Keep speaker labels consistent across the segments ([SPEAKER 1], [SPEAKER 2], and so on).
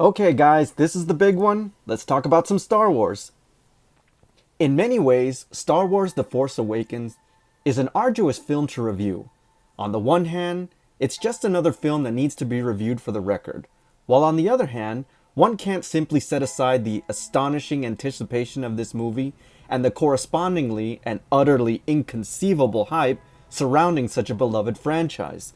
[SPEAKER 1] Okay guys, this is the big one. Let's talk about some Star Wars. In many ways, Star Wars The Force Awakens is an arduous film to review. On the one hand, it's just another film that needs to be reviewed for the record. While on the other hand, one can't simply set aside the astonishing anticipation of this movie and the correspondingly and utterly inconceivable hype surrounding such a beloved franchise.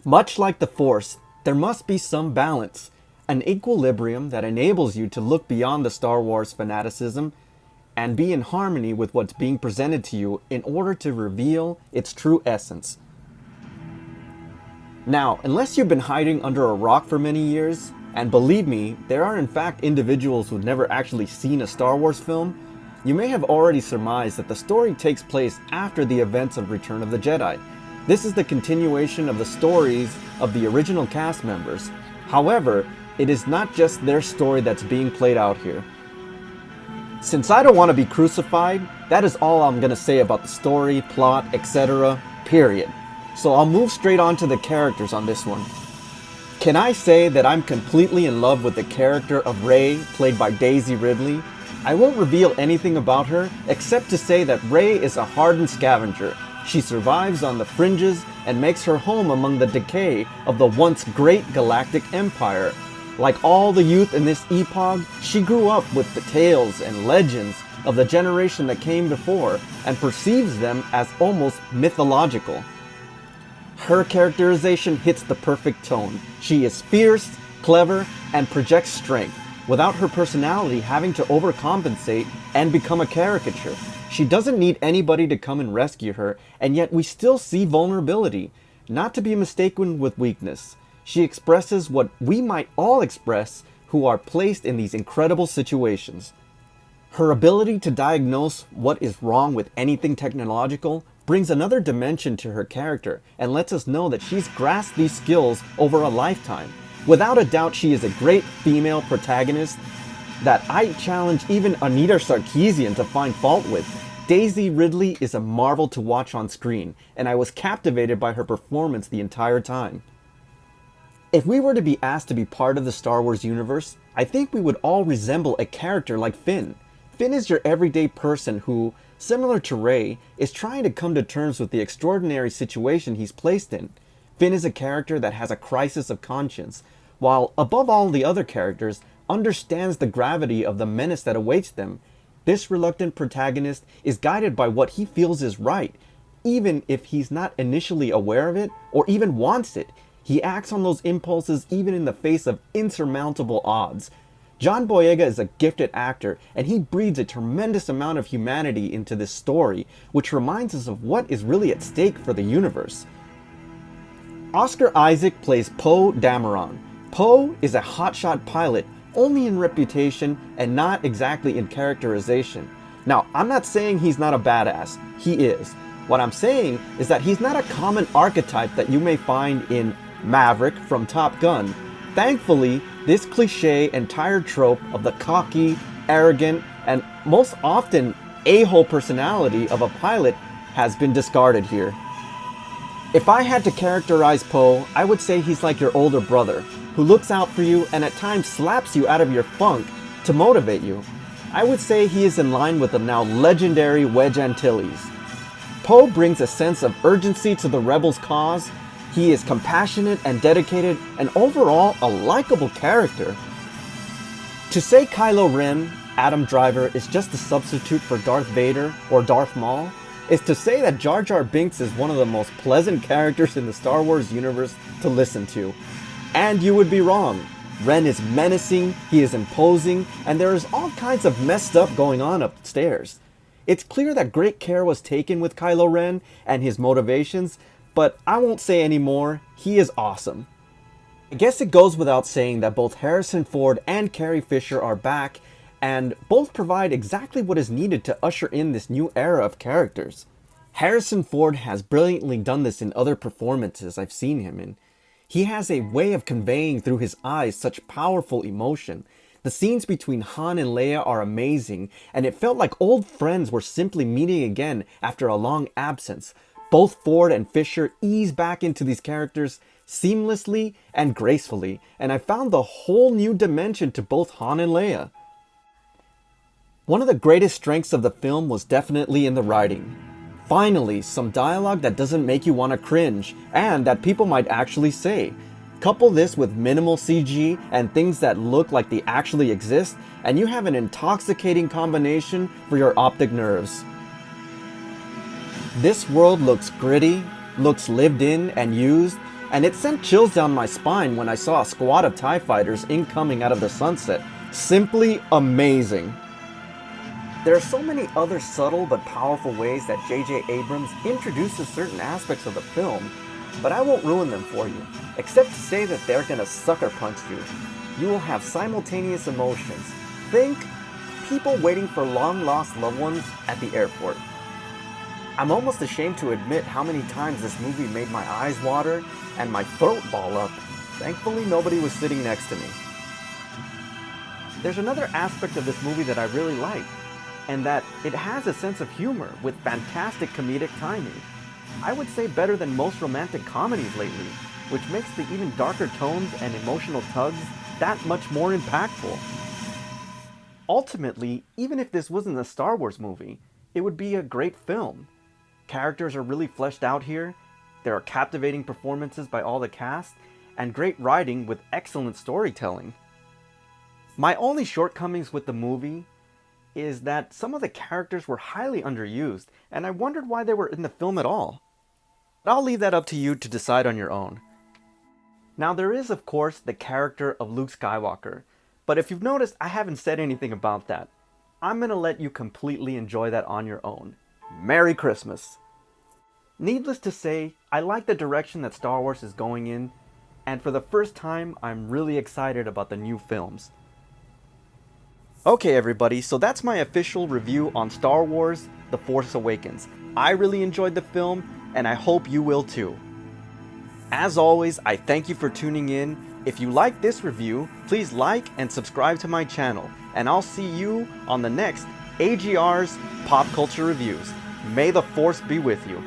[SPEAKER 1] Much like the Force, there must be some balance, an equilibrium that enables you to look beyond the Star Wars fanaticism and be in harmony with what's being presented to you in order to reveal its true essence. Now, unless you've been hiding under a rock for many years, and believe me, there are in fact individuals who've never actually seen a Star Wars film, you may have already surmised that the story takes place after the events of Return of the Jedi. This is the continuation of the stories of the original cast members. However, it is not just their story that's being played out here. Since I don't want to be crucified, that is all I'm gonna say about the story, plot, etc. period. So I'll move straight on to the characters on this one. Can I say that I'm completely in love with the character of Rey, played by Daisy Ridley? I won't reveal anything about her, except to say that Rey is a hardened scavenger. She survives on the fringes and makes her home among the decay of the once great galactic empire. Like all the youth in this epoch, she grew up with the tales and legends of the generation that came before and perceives them as almost mythological. Her characterization hits the perfect tone. She is fierce, clever, and projects strength, without her personality having to overcompensate and become a caricature. She doesn't need anybody to come and rescue her, and yet we still see vulnerability, not to be mistaken with weakness. She expresses what we might all express who are placed in these incredible situations. Her ability to diagnose what is wrong with anything technological brings another dimension to her character and lets us know that she's grasped these skills over a lifetime. Without a doubt, she is a great female protagonist that I challenge even Anita Sarkeesian to find fault with. Daisy Ridley is a marvel to watch on screen, and I was captivated by her performance the entire time. If we were to be asked to be part of the Star Wars universe, I think we would all resemble a character like Finn. Finn is your everyday person who, similar to Rey, is trying to come to terms with the extraordinary situation he's placed in. Finn is a character that has a crisis of conscience, while above all the other characters, understands the gravity of the menace that awaits them. This reluctant protagonist is guided by what he feels is right, even if he's not initially aware of it or even wants it. He acts on those impulses even in the face of insurmountable odds. John Boyega is a gifted actor, and he breathes a tremendous amount of humanity into this story, which reminds us of what is really at stake for the universe. Oscar Isaac plays Poe Dameron. Poe is a hotshot pilot, only in reputation and not exactly in characterization. Now, I'm not saying he's not a badass. He is. What I'm saying is that he's not a common archetype that you may find in Maverick from Top Gun. Thankfully, this cliche and tired trope of the cocky, arrogant, and most often a-hole personality of a pilot has been discarded here. If I had to characterize Poe, I would say he's like your older brother, who looks out for you and at times slaps you out of your funk to motivate you. I would say he is in line with the now legendary Wedge Antilles. Poe brings a sense of urgency to the rebels' cause. He is compassionate and dedicated, and overall a likable character. To say Kylo Ren, Adam Driver, is just a substitute for Darth Vader or Darth Maul is to say that Jar Jar Binks is one of the most pleasant characters in the Star Wars universe to listen to. And you would be wrong. Ren is menacing, he is imposing, and there is all kinds of messed up going on upstairs. It's clear that great care was taken with Kylo Ren and his motivations, but I won't say any more. He is awesome. I guess it goes without saying that both Harrison Ford and Carrie Fisher are back, and both provide exactly what is needed to usher in this new era of characters. Harrison Ford has brilliantly done this in other performances I've seen him in. He has a way of conveying through his eyes such powerful emotion. The scenes between Han and Leia are amazing, and it felt like old friends were simply meeting again after a long absence. Both Ford and Fisher ease back into these characters seamlessly and gracefully, and I found the whole new dimension to both Han and Leia. One of the greatest strengths of the film was definitely in the writing. Finally, some dialogue that doesn't make you want to cringe, and that people might actually say. Couple this with minimal CG and things that look like they actually exist, and you have an intoxicating combination for your optic nerves. This world looks gritty, looks lived in and used, and it sent chills down my spine when I saw a squad of TIE fighters incoming out of the sunset. Simply amazing. There are so many other subtle but powerful ways that J.J. Abrams introduces certain aspects of the film, but I won't ruin them for you, except to say that they're gonna sucker punch you. You will have simultaneous emotions. Think people waiting for long-lost loved ones at the airport. I'm almost ashamed to admit how many times this movie made my eyes water and my throat ball up. Thankfully, nobody was sitting next to me. There's another aspect of this movie that I really like, and that it has a sense of humor with fantastic comedic timing. I would say better than most romantic comedies lately, which makes the even darker tones and emotional tugs that much more impactful. Ultimately, even if this wasn't a Star Wars movie, it would be a great film. Characters are really fleshed out here, there are captivating performances by all the cast, and great writing with excellent storytelling. My only shortcomings with the movie is that some of the characters were highly underused, and I wondered why they were in the film at all. But I'll leave that up to you to decide on your own. Now there is, of course, the character of Luke Skywalker, but if you've noticed, I haven't said anything about that. I'm gonna let you completely enjoy that on your own. Merry Christmas! Needless to say, I like the direction that Star Wars is going in, and for the first time, I'm really excited about the new films. Okay everybody, so that's my official review on Star Wars: The Force Awakens. I really enjoyed the film, and I hope you will too. As always, I thank you for tuning in. If you like this review, please like and subscribe to my channel, and I'll see you on the next AGR's Pop Culture Reviews. May the Force be with you.